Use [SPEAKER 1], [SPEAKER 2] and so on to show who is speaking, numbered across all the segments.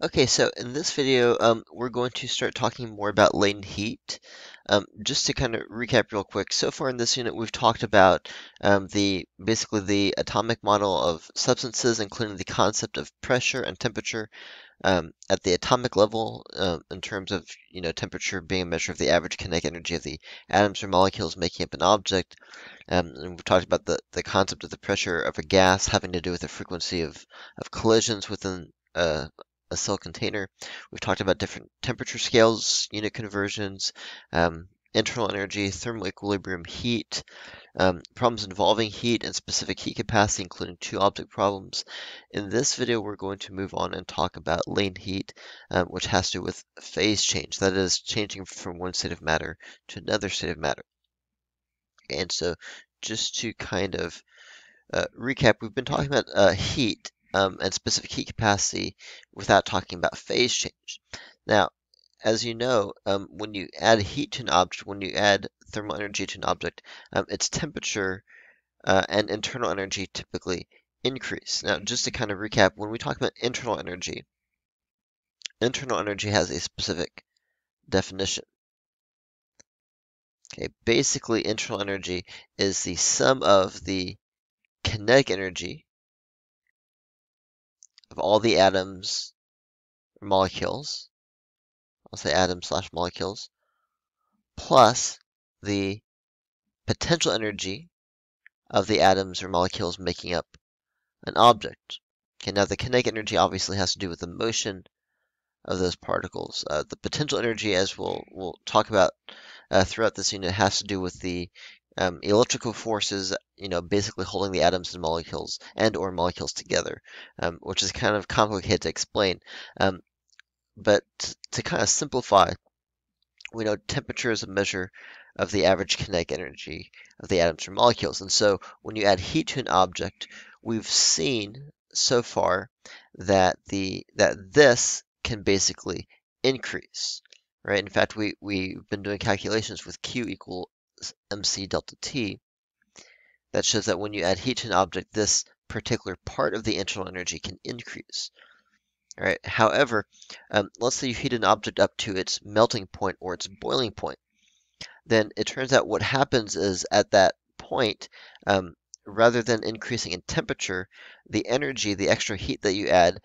[SPEAKER 1] Okay, so in this video, we're going to start talking more about latent heat. Just to kind of recap real quick, so far in this unit, we've talked about basically the atomic model of substances, including the concept of pressure and temperature at the atomic level, in terms of temperature being a measure of the average kinetic energy of the atoms or molecules making up an object. And we've talked about the concept of the pressure of a gas having to do with the frequency of collisions within a cell container. We've talked about different temperature scales, unit conversions, internal energy, thermal equilibrium, heat, problems involving heat and specific heat capacity, including two object problems. In this video, we're going to move on and talk about latent heat, which has to do with phase change, that is, changing from one state of matter to another state of matter. And so, just to kind of recap, we've been talking about heat and specific heat capacity without talking about phase change. Now, as you know, when you add heat to an object, when you add thermal energy to an object, its temperature and internal energy typically increase. Now, just to kind of recap, when we talk about internal energy has a specific definition. Okay, basically, internal energy is the sum of the kinetic energy of all the atoms or molecules, I'll say atoms/molecules, plus the potential energy of the atoms or molecules making up an object. Okay, now the kinetic energy obviously has to do with the motion of those particles. The potential energy, as we'll talk about throughout this unit, has to do with the electrical forces, basically holding the atoms and molecules or molecules together, which is kind of complicated to explain. But to kind of simplify, we know temperature is a measure of the average kinetic energy of the atoms or molecules. And so when you add heat to an object, we've seen so far that this can basically increase, right? In fact, we've been doing calculations with Q equals mc delta T that shows that when you add heat to an object, this particular part of the internal energy can increase. All right. However, let's say you heat an object up to its melting point or its boiling point. Then it turns out what happens is at that point, rather than increasing in temperature, the energy, the extra heat that you add,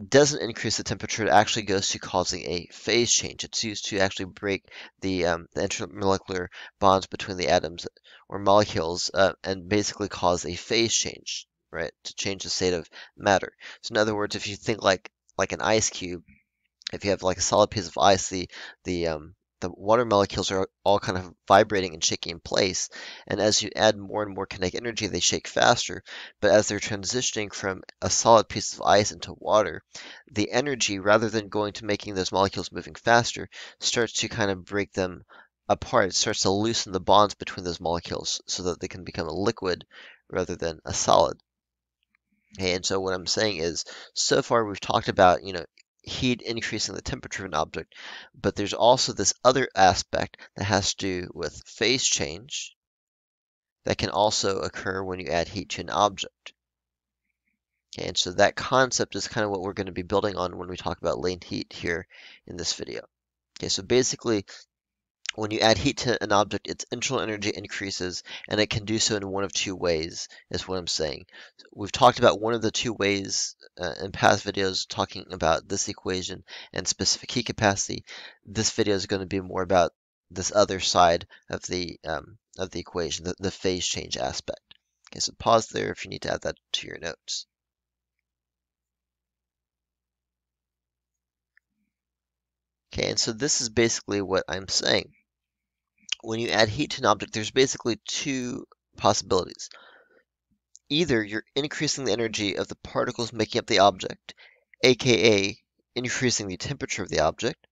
[SPEAKER 1] doesn't increase the temperature. It actually goes to causing a phase change. It's used to actually break the intermolecular bonds between the atoms or molecules and basically cause a phase change, right? To change the state of matter. So in other words, if you think like an ice cube, if you have like a solid piece of ice, the water molecules are all kind of vibrating and shaking in place, and as you add more and more kinetic energy, they shake faster. But as they're transitioning from a solid piece of ice into water, the energy, rather than going to making those molecules moving faster, starts to kind of break them apart. It starts to loosen the bonds between those molecules so that they can become a liquid rather than a solid. Okay, and so what I'm saying is, so far we've talked about, heat increasing the temperature of an object, but there's also this other aspect that has to do with phase change that can also occur when you add heat to an object. Okay, and so that concept is kind of what we're going to be building on when we talk about latent heat here in this video. Okay, so basically, when you add heat to an object, its internal energy increases, and it can do so in one of two ways, is what I'm saying. We've talked about one of the two ways in past videos, talking about this equation and specific heat capacity. This video is going to be more about this other side of the equation, the phase change aspect. Okay, so pause there if you need to add that to your notes. Okay, and so this is basically what I'm saying. When you add heat to an object, there's basically two possibilities. Either you're increasing the energy of the particles making up the object, aka increasing the temperature of the object,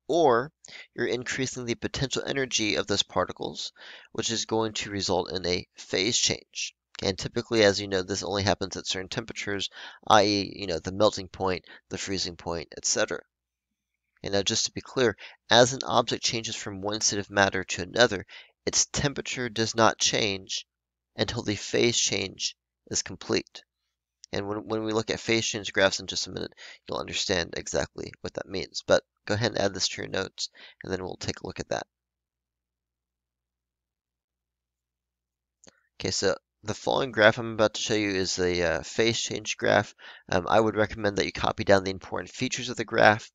[SPEAKER 1] or you're increasing the potential energy of those particles, which is going to result in a phase change. And typically, as you know, this only happens at certain temperatures, i.e., the melting point, the freezing point, etc. And now, just to be clear, as an object changes from one state of matter to another, its temperature does not change until the phase change is complete. And when we look at phase change graphs in just a minute, you'll understand exactly what that means. But go ahead and add this to your notes, and then we'll take a look at that. Okay, so the following graph I'm about to show you is a phase change graph. I would recommend that you copy down the important features of the graph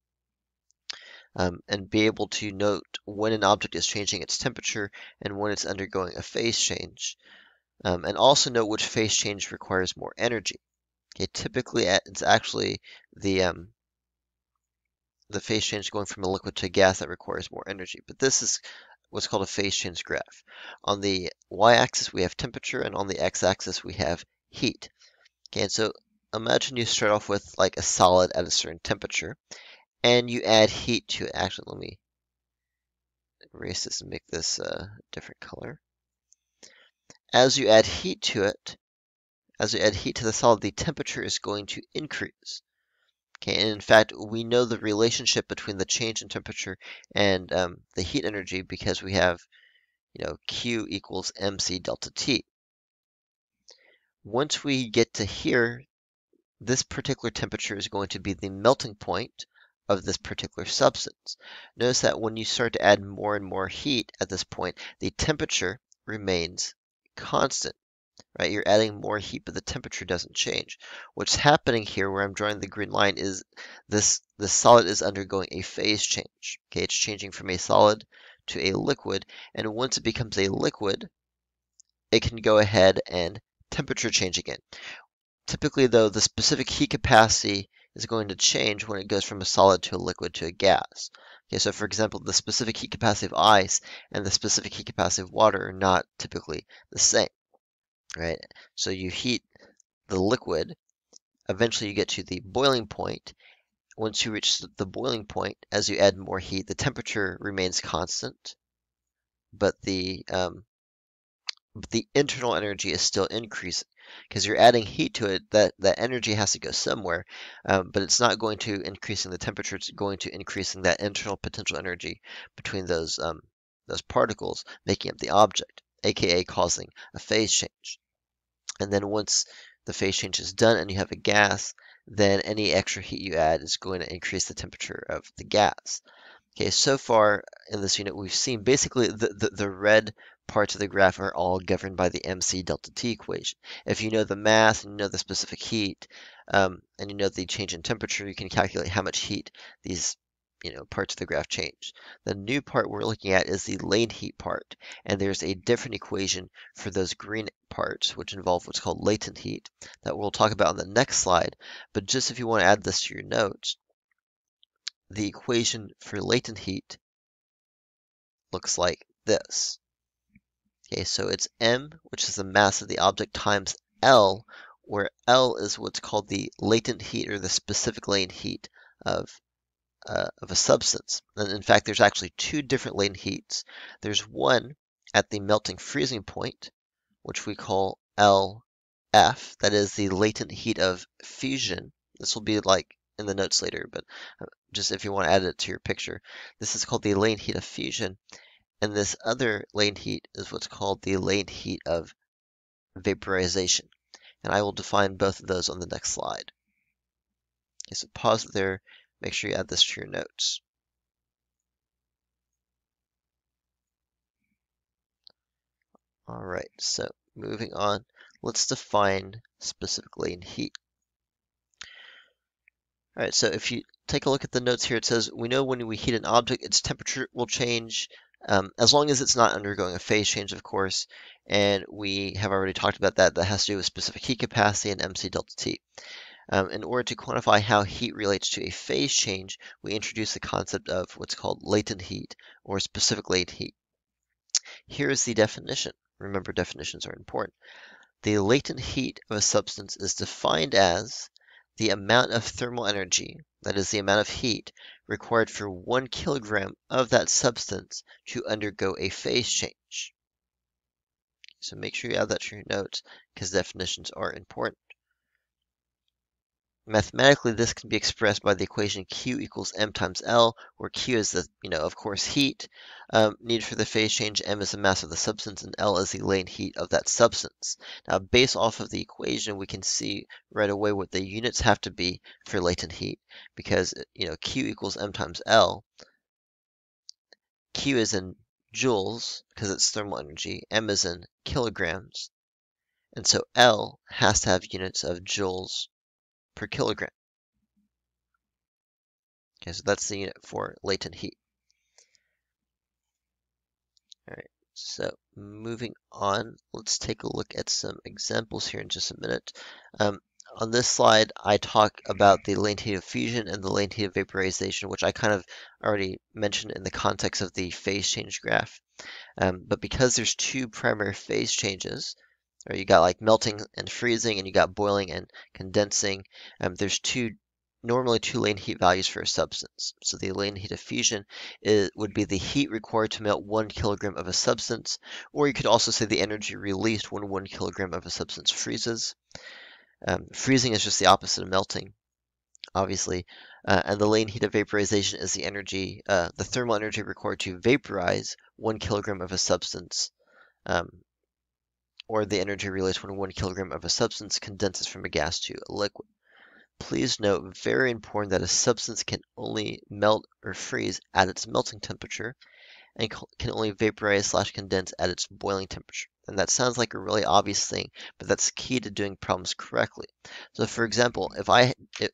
[SPEAKER 1] and be able to note when an object is changing its temperature and when it's undergoing a phase change. And also note which phase change requires more energy. Okay, typically it's actually the phase change going from a liquid to a gas that requires more energy. But this is what's called a phase change graph. On the y-axis we have temperature, and on the x-axis we have heat. Okay, and so imagine you start off with like a solid at a certain temperature, and you add heat to it. Actually, let me erase this and make this a different color. As you add heat to it, as you add heat to the solid, the temperature is going to increase. Okay, and in fact, we know the relationship between the change in temperature and the heat energy because we have, Q equals mc delta T. Once we get to here, this particular temperature is going to be the melting point of this particular substance. Notice that when you start to add more and more heat at this point, the temperature remains constant. Right? You're adding more heat, but the temperature doesn't change. What's happening here, where I'm drawing the green line, is this solid is undergoing a phase change. Okay, it's changing from a solid to a liquid, and once it becomes a liquid, it can go ahead and temperature change again. Typically, though, the specific heat capacity is going to change when it goes from a solid to a liquid to a gas. Okay, so for example, the specific heat capacity of ice and the specific heat capacity of water are not typically the same. Right? So you heat the liquid, eventually you get to the boiling point. Once you reach the boiling point, as you add more heat, the temperature remains constant, but the internal energy is still increasing because you're adding heat to it. That energy has to go somewhere, but it's not going to increasing the temperature. It's going to increasing that internal potential energy between those particles, making up the object, aka causing a phase change. And then once the phase change is done and you have a gas, then any extra heat you add is going to increase the temperature of the gas. Okay, so far in this unit, we've seen basically the red parts of the graph are all governed by the mc delta T equation. If you know the mass and you know the specific heat, and you know the change in temperature, you can calculate how much heat these parts of the graph change. The new part we're looking at is the latent heat part, and there's a different equation for those green parts, which involve what's called latent heat, that we'll talk about on the next slide. But just if you want to add this to your notes, the equation for latent heat looks like this. Okay, so it's m, which is the mass of the object, times L, where L is what's called the latent heat or the specific latent heat of a substance. And in fact, there's actually two different latent heats. There's one at the melting freezing point, which we call LF, that is the latent heat of fusion. This will be like in the notes later, but just if you want to add it to your picture. This is called the latent heat of fusion, and this other latent heat is what's called the latent heat of vaporization. And I will define both of those on the next slide. Okay, so pause it there. Make sure you add this to your notes. All right, so moving on, let's define specific latent heat. All right, so if you take a look at the notes here, it says, we know when we heat an object, its temperature will change, as long as it's not undergoing a phase change, of course, and we have already talked about that. That has to do with specific heat capacity and mc delta T. In order to quantify how heat relates to a phase change, we introduce the concept of what's called latent heat or specific latent heat. Here is the definition. Remember, definitions are important. The latent heat of a substance is defined as the amount of thermal energy, that is the amount of heat, required for 1 kilogram of that substance to undergo a phase change. So make sure you add that to your notes because definitions are important. Mathematically, this can be expressed by the equation Q equals m times L, where Q is the, of course, heat needed for the phase change, m is the mass of the substance, and L is the latent heat of that substance. Now, based off of the equation, we can see right away what the units have to be for latent heat, because, Q equals m times L. Q is in joules, because it's thermal energy, m is in kilograms, and so L has to have units of joules per kilogram. Okay, so that's the unit for latent heat. All right, so moving on, let's take a look at some examples here in just a minute. On this slide, I talk about the latent heat of fusion and the latent heat of vaporization, which I kind of already mentioned in the context of the phase change graph. But because there's two primary phase changes, or you got like melting and freezing, and you got boiling and condensing, there's normally two latent heat values for a substance. So the latent heat of fusion would be the heat required to melt 1 kilogram of a substance, or you could also say the energy released when 1 kilogram of a substance freezes. Freezing is just the opposite of melting, obviously, and the latent heat of vaporization is the thermal energy required to vaporize 1 kilogram of a substance, or the energy released when 1 kilogram of a substance condenses from a gas to a liquid. Please note, very important, that a substance can only melt or freeze at its melting temperature and can only vaporize/condense at its boiling temperature. And that sounds like a really obvious thing, but that's key to doing problems correctly. So for example,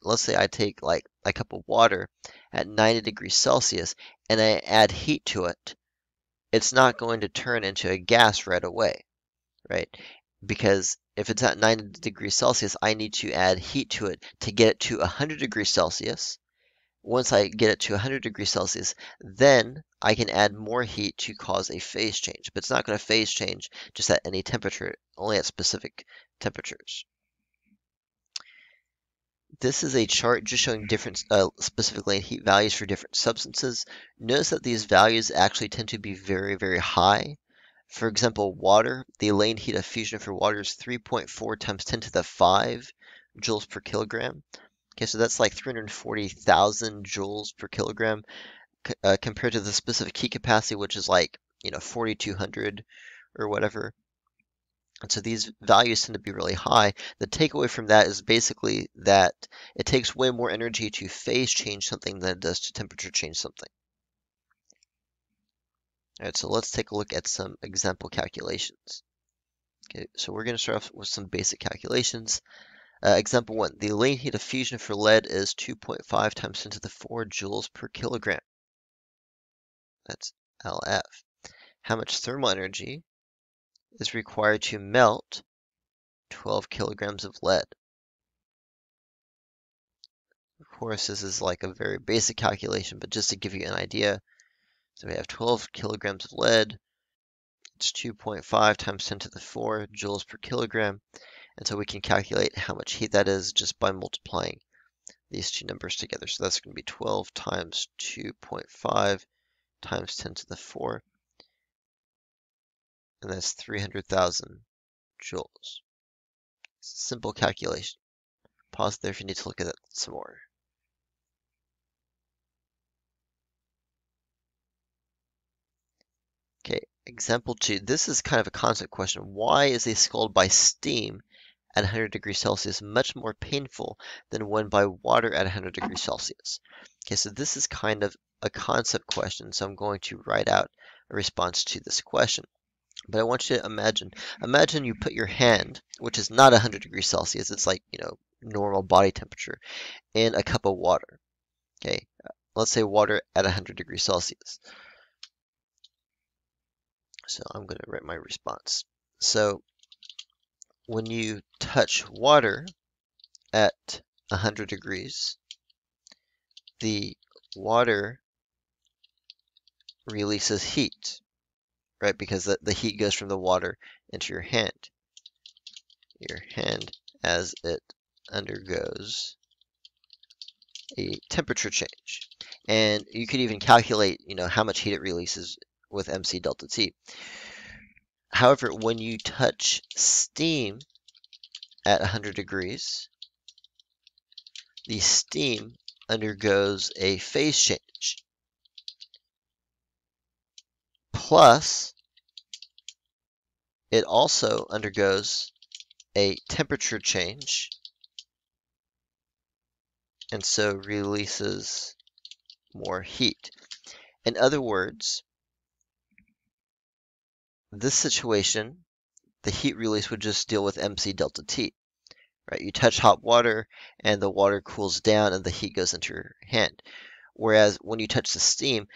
[SPEAKER 1] let's say I take like a cup of water at 90 degrees Celsius and I add heat to it, it's not going to turn into a gas right away, right? Because if it's at 90 degrees Celsius, I need to add heat to it to get it to 100 degrees Celsius. Once I get it to 100 degrees Celsius, then I can add more heat to cause a phase change. But it's not going to phase change just at any temperature, only at specific temperatures. This is a chart just showing different specific latent heat values for different substances. Notice that these values actually tend to be very, very high. For example, water, the latent heat of fusion for water is 3.4 times 10 to the 5 joules per kilogram. Okay, so that's like 340,000 joules per kilogram compared to the specific heat capacity, which is like, 4,200 or whatever. And so these values tend to be really high. The takeaway from that is basically that it takes way more energy to phase change something than it does to temperature change something. All right, so let's take a look at some example calculations. Okay, so we're going to start off with some basic calculations. Example 1, the latent heat of fusion for lead is 2.5 times 10 to the 4 joules per kilogram. That's LF. How much thermal energy is required to melt 12 kilograms of lead? Of course, this is like a very basic calculation, but just to give you an idea, so we have 12 kilograms of lead. It's 2.5 times 10 to the 4 joules per kilogram. And so we can calculate how much heat that is just by multiplying these two numbers together. So that's going to be 12 times 2.5 times 10 to the 4. And that's 300,000 joules. Simple calculation. Pause there if you need to look at that some more. Okay, example 2. This is kind of a concept question. Why is a scald by steam at 100 degrees Celsius much more painful than one by water at 100 degrees Celsius? Okay, so this is kind of a concept question, so I'm going to write out a response to this question. But I want you to imagine you put your hand, which is not 100 degrees Celsius, it's like, normal body temperature, in a cup of water. Okay, let's say water at 100 degrees Celsius. So I'm going to write my response. So when you touch water at 100 degrees, the water releases heat, right? Because the heat goes from the water into your hand. Your hand as it undergoes a temperature change. And you could even calculate, how much heat it releases with MC delta T. However, when you touch steam at 100 degrees, the steam undergoes a phase change, plus it also undergoes a temperature change, and so releases more heat. In other words, this situation, the heat release would just deal with MC delta T, right? You touch hot water and the water cools down and the heat goes into your hand. Whereas when you touch the steam,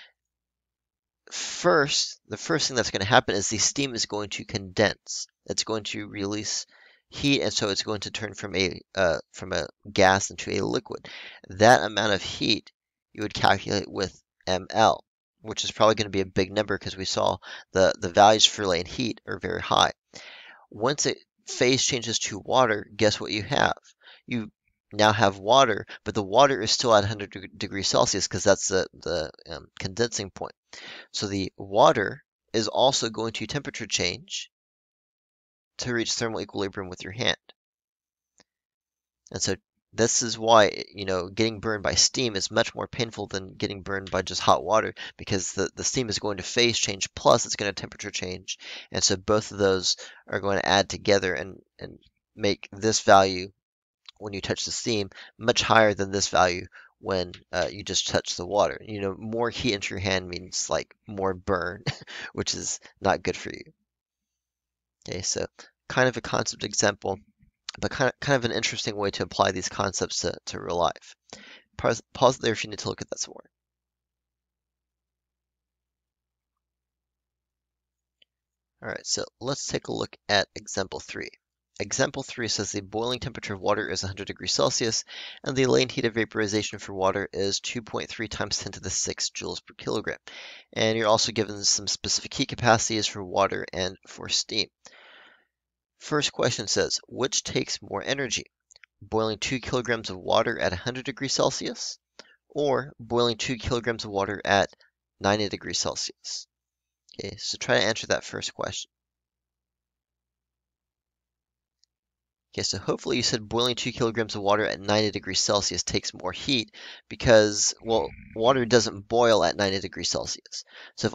[SPEAKER 1] the first thing that's going to happen is the steam is going to condense. It's going to release heat, and so it's going to turn from a gas into a liquid. That amount of heat you would calculate with ml, which is probably going to be a big number because we saw the values for latent heat are very high. Once it phase changes to water, guess what you have? You now have water, but the water is still at 100 degrees Celsius because that's the condensing point. So the water is also going to temperature change to reach thermal equilibrium with your hand. And so this is why, getting burned by steam is much more painful than getting burned by just hot water, because the steam is going to phase change, plus it's going to temperature change. And so both of those are going to add together and make this value when you touch the steam much higher than this value when you just touch the water. More heat into your hand means like more burn, which is not good for you. Okay, so kind of a concept example, but kind of an interesting way to apply these concepts to real life. Pause there if you need to look at that some more. All right, so let's take a look at example 3. Example 3 says the boiling temperature of water is 100 degrees Celsius, and the latent heat of vaporization for water is 2.3 times 10 to the 6 joules per kilogram. And you're also given some specific heat capacities for water and for steam. First question says, which takes more energy? Boiling 2 kilograms of water at 100 degrees Celsius, or boiling 2 kilograms of water at 90 degrees Celsius? Okay, so try to answer that first question. Okay, so hopefully you said boiling 2 kilograms of water at 90 degrees Celsius takes more heat because, well, water doesn't boil at 90 degrees Celsius. So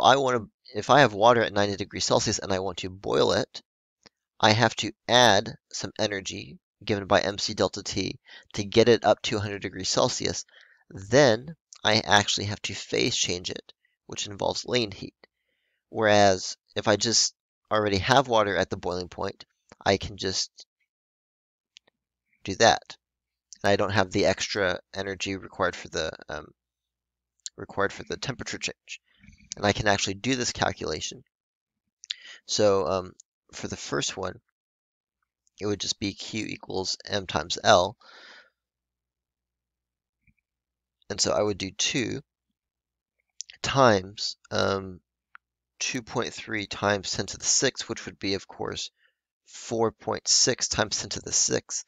[SPEAKER 1] if I have water at 90 degrees Celsius and I want to boil it, I have to add some energy given by MC delta T to get it up to 100 degrees Celsius. Then I actually have to phase change it, which involves latent heat. Whereas if I just already have water at the boiling point, I can just do that. And I don't have the extra energy required for the temperature change. And I can actually do this calculation. So for the first one, it would just be Q equals M times L. And so I would do 2 times 2.3 times 10 to the 6, which would be, of course, 4.6 times 10 to the 6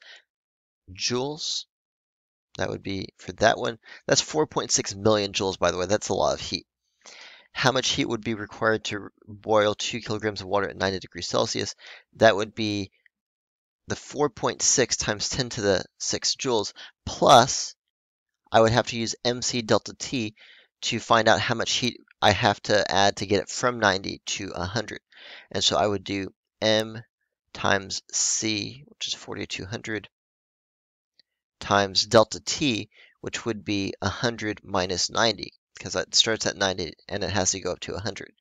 [SPEAKER 1] joules. That would be, for that one, that's 4.6 million joules, by the way. That's a lot of heat. How much heat would be required to boil 2 kilograms of water at 90 degrees Celsius? That would be the 4.6 times 10 to the 6 joules, plus I would have to use MC delta T to find out how much heat I have to add to get it from 90 to 100. And so I would do M times C, which is 4,200, times delta T, which would be 100 minus 90, because it starts at 90 and it has to go up to 100.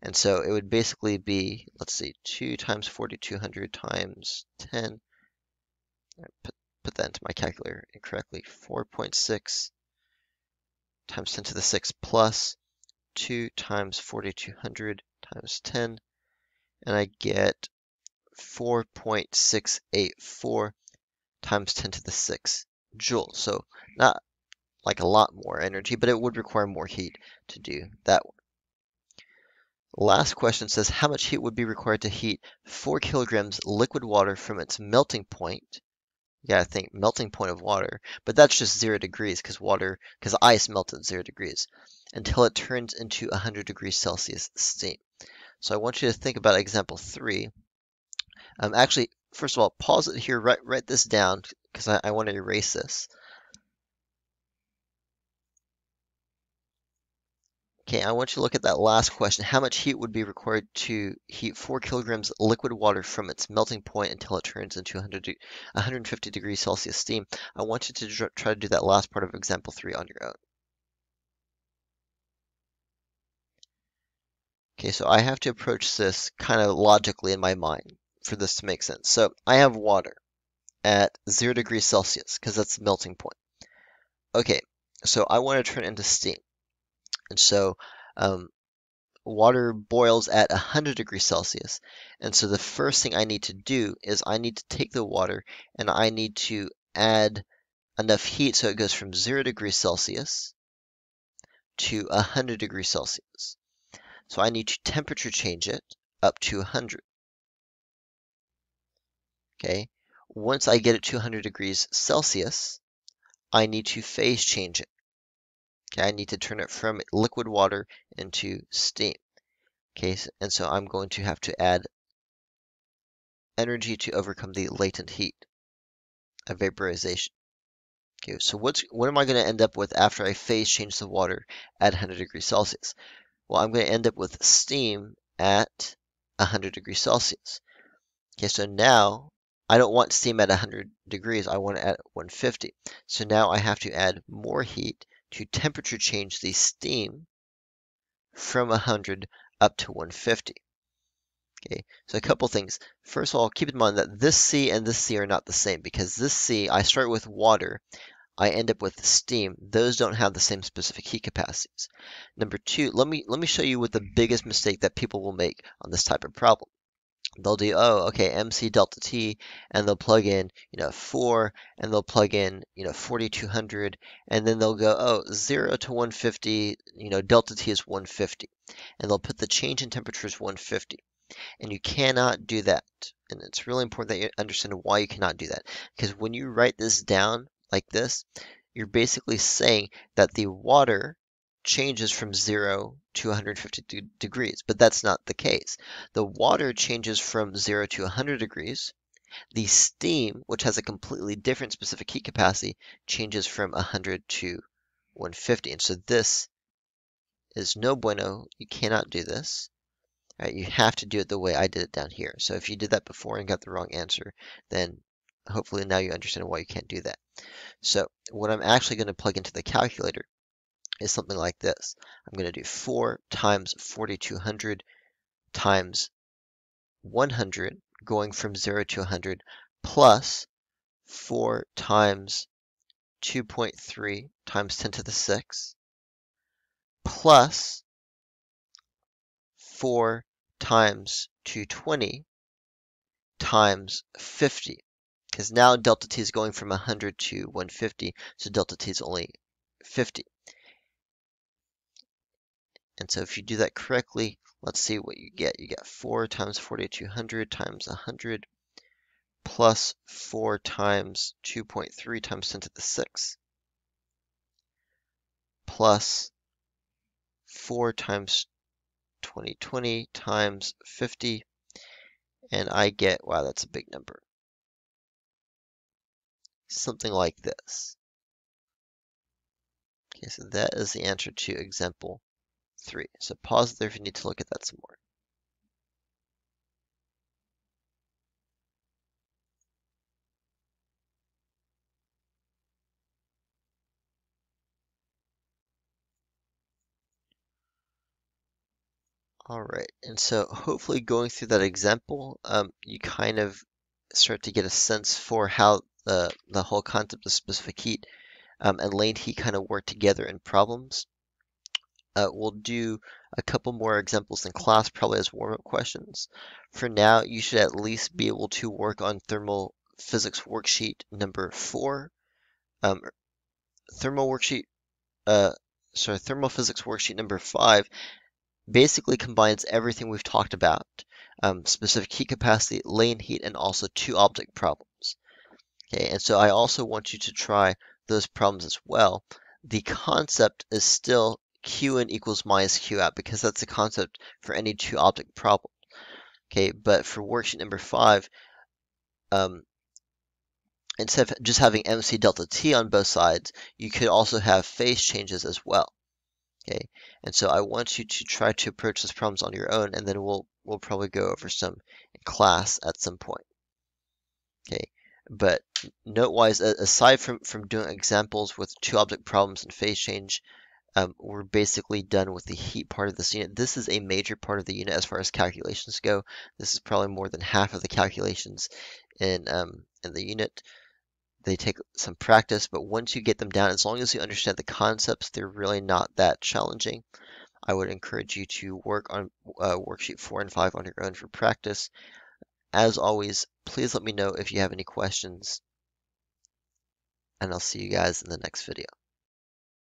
[SPEAKER 1] And so it would basically be, let's see, 2 times 4,200 times 10. Put that into my calculator incorrectly. 4.6 times 10 to the 6 plus 2 times 4,200 times 10. And I get 4.684 times 10 to the 6 joules. So not like a lot more energy, but it would require more heat to do that one. Last question says, how much heat would be required to heat 4 kilograms liquid water from its melting point? Yeah, I think melting point of water, but that's just 0 degrees because ice melts at 0 degrees until it turns into 100 degrees Celsius steam. So I want you to think about example 3. Actually, first of all, pause it here, write this down because I want to erase this. Okay, I want you to look at that last question. How much heat would be required to heat 4 kilograms liquid water from its melting point until it turns into 150 degrees Celsius steam? I want you to try to do that last part of example 3 on your own. Okay, so I have to approach this kind of logically in my mind for this to make sense. So I have water at 0 degrees Celsius because that's the melting point. Okay, so I want to turn it into steam. And so water boils at 100 degrees Celsius. And so the first thing I need to do is I need to take the water and I need to add enough heat so it goes from 0 degrees Celsius to 100 degrees Celsius. So I need to temperature change it up to 100. Okay. Once I get it to 100 degrees Celsius, I need to phase change it. Okay, I need to turn it from liquid water into steam. Okay, and so I'm going to have to add energy to overcome the latent heat of vaporization. Okay, so what am I going to end up with after I phase change the water at 100 degrees Celsius? Well, I'm going to end up with steam at 100 degrees Celsius. Okay, so now I don't want steam at 100 degrees, I want it at 150. So now I have to add more heat to temperature change the steam from 100 up to 150. Okay, so a couple things. First of all, keep in mind that this C and this C are not the same because this C, I start with water, I end up with steam. Those don't have the same specific heat capacities. Number two, let me show you what the biggest mistake that people will make on this type of problem. They'll do, oh, okay, MC delta T, and they'll plug in, 4, and they'll plug in, 4200, and then they'll go, oh, 0 to 150, delta T is 150, and they'll put the change in temperature as 150. And you cannot do that. And it's really important that you understand why you cannot do that. Because when you write this down like this, you're basically saying that the water changes from 0 to 150 degrees, but that's not the case. The water changes from 0 to 100 degrees. The steam, which has a completely different specific heat capacity, changes from 100 to 150. And so this is no bueno. You cannot do this. Right, you have to do it the way I did it down here. So if you did that before and got the wrong answer, then hopefully now you understand why you can't do that. So what I'm actually going to plug into the calculator is something like this. I'm going to do 4 times 4200 times 100, going from 0 to 100, plus 4 times 2.3 times 10 to the 6, plus 4 times 220 times 50. Because now delta T is going from 100 to 150, so delta T is only 50. And so if you do that correctly, let's see what you get. You get 4 times 4200 times 100 plus 4 times 2.3 times 10 to the 6 plus 4 times 2020 times 50, and I get, wow, that's a big number. Something like this. Okay, so that is the answer to example 3. So pause there if you need to look at that some more. All right, and so hopefully going through that example, you kind of start to get a sense for how the whole concept of specific heat and latent heat kind of work together in problems. We'll do a couple more examples in class, probably as warm-up questions. For now, you should at least be able to work on thermal physics worksheet number 4. Thermal physics worksheet number 5 basically combines everything we've talked about, specific heat capacity, latent heat, and also 2 object problems. Okay, and so I also want you to try those problems as well. The concept is still Qin equals minus Q out because that's the concept for any 2 object problem. Okay, but for worksheet number 5, instead of just having MC delta T on both sides, you could also have phase changes as well. Okay, and so I want you to try to approach those problems on your own, and then we'll probably go over some in class at some point. Okay, but note-wise, aside from doing examples with two object problems and phase change, we're basically done with the heat part of this unit. This is a major part of the unit as far as calculations go. This is probably more than half of the calculations in the unit. They take some practice, but once you get them down, as long as you understand the concepts, they're really not that challenging. I would encourage you to work on worksheet 4 and 5 on your own for practice. As always, please let me know if you have any questions, and I'll see you guys in the next video.